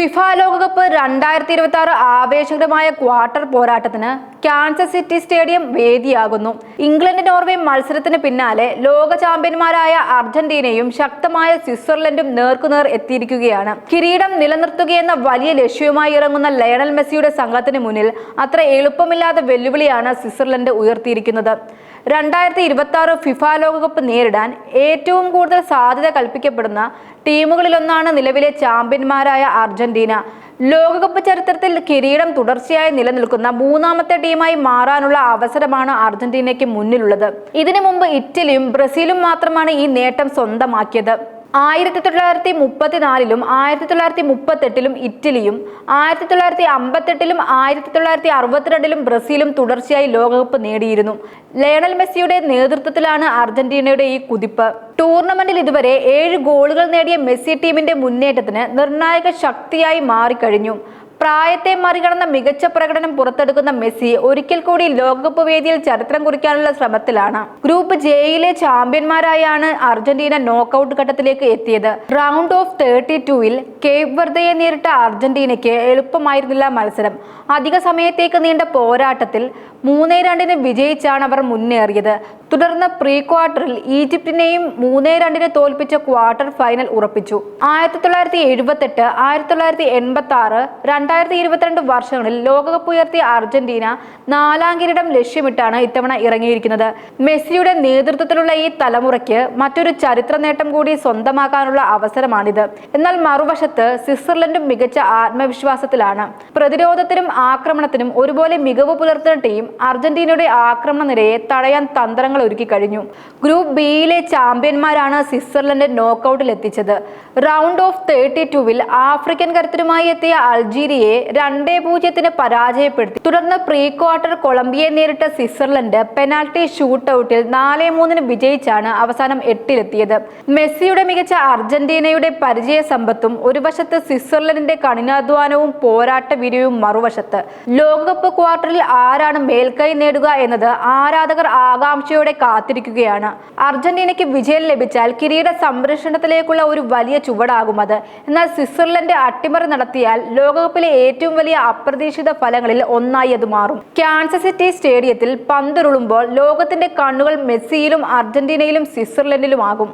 FIFA ലോകകപ്പ് 2026 ആവേശകരമായ quarter പോരാട്ടത്തിന് കാൻസസ് സിറ്റി സ്റ്റേഡിയം വേദിയാകുന്നു. ഇംഗ്ലണ്ട് നോർവേ മത്സരത്തിന് പിന്നാലെ ലോക ചാമ്പ്യന്മാരായ അർജന്റീനയും ശക്തമായ സ്വിറ്റ്സർലൻഡും നേർക്കുനേർ എത്തിയിരിക്കുകയാണ്. കിരീടം നിലനിർത്തുകയെന്ന വലിയ ലക്ഷ്യവുമായി ഇറങ്ങുന്ന ലയണൽ മെസ്സിയുടെ സംഘത്തിന് മുന്നിൽ അത്ര എളുപ്പമില്ലാത്ത വെല്ലുവിളിയാണ് സ്വിറ്റ്സർലൻഡ് ഉയർത്തിയിരിക്കുന്നത്. 2026 ഫിഫ ലോകകപ്പ് നേരിടാൻ ഏറ്റവും കൂടുതൽ സാധ്യത കൽപ്പിക്കപ്പെടുന്ന ടീമുകളിലൊന്നാണ് നിലവിലെ ചാമ്പ്യന്മാരായ അർജന്റീന. ലോകകപ്പ് ചരിത്രത്തിൽ കിരീടം തുടർച്ചയായി നിലനിൽക്കുന്ന മൂന്നാമത്തെ ടീമായി മാറാനുള്ള അവസരമാണ് അർജന്റീനയ്ക്ക് മുന്നിലുള്ളത്. ഇതിനു മുമ്പ് ഇറ്റലിയും ബ്രസീലും മാത്രമാണ് ഈ നേട്ടം സ്വന്തമാക്കിയത്. 1934-ലും 1938-ലും ഇറ്റലിയും 1958-ലും 1962-ലും ബ്രസീലും തുടർച്ചയായി ലോകകപ്പ് നേടിയിരുന്നു. ലയണൽ മെസ്സിയുടെ നേതൃത്വത്തിലാണ് അർജന്റീനയുടെ ഈ കുതിപ്പ്. ടൂർണമെന്റിൽ ഇതുവരെ 7 ഗോളുകൾ നേടിയ മെസ്സി ടീമിന്റെ മുന്നേറ്റത്തിന് നിർണായക ശക്തിയായി മാറിക്കഴിഞ്ഞു. പ്രായത്തെ മറികടന്ന മികച്ച പ്രകടനം പുറത്തെടുക്കുന്ന മെസ്സി ഒരിക്കൽ കൂടി ലോകകപ്പ് വേദിയിൽ ചരിത്രം കുറിക്കാനുള്ള ശ്രമത്തിലാണ്. ഗ്രൂപ്പ് ജെയിലെ ചാമ്പ്യന്മാരായാണ് അർജന്റീന നോക്കൌട്ട് ഘട്ടത്തിലേക്ക് എത്തിയത്. റൗണ്ട് ഓഫ് 32-ൽ കേപ്പ് വെർദയെ നേരിട്ട അർജന്റീനയ്ക്ക് എളുപ്പമായിരുന്നില്ല മത്സരം. അധിക സമയത്തേക്ക് നീണ്ട പോരാട്ടത്തിൽ 3-2 വിജയിച്ചാണ് അവർ മുന്നേറിയത്. തുടർന്ന് പ്രീ ക്വാർട്ടറിൽ ഈജിപ്തിനെയും 3-2 തോൽപ്പിച്ച ക്വാർട്ടർ ഫൈനൽ ഉറപ്പിച്ചു. 1978, 1986, 2022 വർഷങ്ങളിൽ ലോകകപ്പ് ഉയർത്തിയ അർജന്റീന 4ാം കിരീടം ലക്ഷ്യമിട്ടാണ് ഇത്തവണ ഇറങ്ങിയിരിക്കുന്നത്. മെസ്സിയുടെ നേതൃത്വത്തിലുള്ള ഈ തലമുറയ്ക്ക് മറ്റൊരു ചരിത്ര നേട്ടം കൂടി സ്വന്തമാക്കാനുള്ള അവസരമാണിത്. എന്നാൽ മറുവശത്ത് സ്വിറ്റ്സർലൻഡും മികച്ച ആത്മവിശ്വാസത്തിലാണ്. പ്രതിരോധത്തിനും ആക്രമണത്തിനും ഒരുപോലെ മികവ് പുലർത്തുന്ന ടീം അർജന്റീനയുടെ ആക്രമണ നിരയെ തടയാൻ തന്ത്രങ്ങൾ ഒരുക്കി കഴിഞ്ഞു. ഗ്രൂപ്പ് ബിയിലെ ചാമ്പ്യന്മാരാണ് സ്വിറ്റ്സർലൻഡ് നോക്കൌട്ടിൽ എത്തിച്ചത്. റൗണ്ട് ഓഫ് 32-ൽ ആഫ്രിക്കൻ കരുത്തരുമായി എത്തിയ അൾജീരിയയെ 2-0 പരാജയപ്പെടുത്തി. തുടർന്ന് പ്രീ ക്വാർട്ടർ കൊളംബിയയെ നേരിട്ട സ്വിറ്റ്സർലൻഡ് പെനാൽറ്റി ഷൂട്ടൌട്ടിൽ 4-3 വിജയിച്ചാണ് അവസാനം 8-ലെത്തിയത്. മെസ്സിയുടെ മികച്ച അർജന്റീനയുടെ പരിചയ സമ്പത്തും ഒരു വശത്ത് സ്വിറ്റ്സർലൻഡിന്റെ കഠിനാധ്വാനവും പോരാട്ട വീര്യവും മറുവശത്ത്. ലോകകപ്പ് ക്വാർട്ടറിൽ ആരാണ് മേൽക്കൈ നേടുക എന്നത് ആരാധകർ ആകാംക്ഷയോടെ കാത്തിരിക്കുകയാണ്. അർജന്റീനയ്ക്ക് വിജയം ലഭിച്ചാൽ കിരീട സംരക്ഷണത്തിലേക്കുള്ള ഒരു വലിയ ചുവടാകും അത്. എന്നാൽ സ്വിറ്റ്സർലൻഡ് അട്ടിമറി നടത്തിയാൽ ലോകകപ്പിലെ ഏറ്റവും വലിയ അപ്രതീക്ഷിത ഫലങ്ങളിൽ ഒന്നായി അത് മാറും. കാൻസസ് സിറ്റി സ്റ്റേഡിയത്തിൽ പന്തുരുളുമ്പോൾ ലോകത്തിന്റെ കണ്ണുകൾ മെസ്സിയിലും അർജന്റീനയിലും സ്വിറ്റ്സർലൻഡിലുമാകും.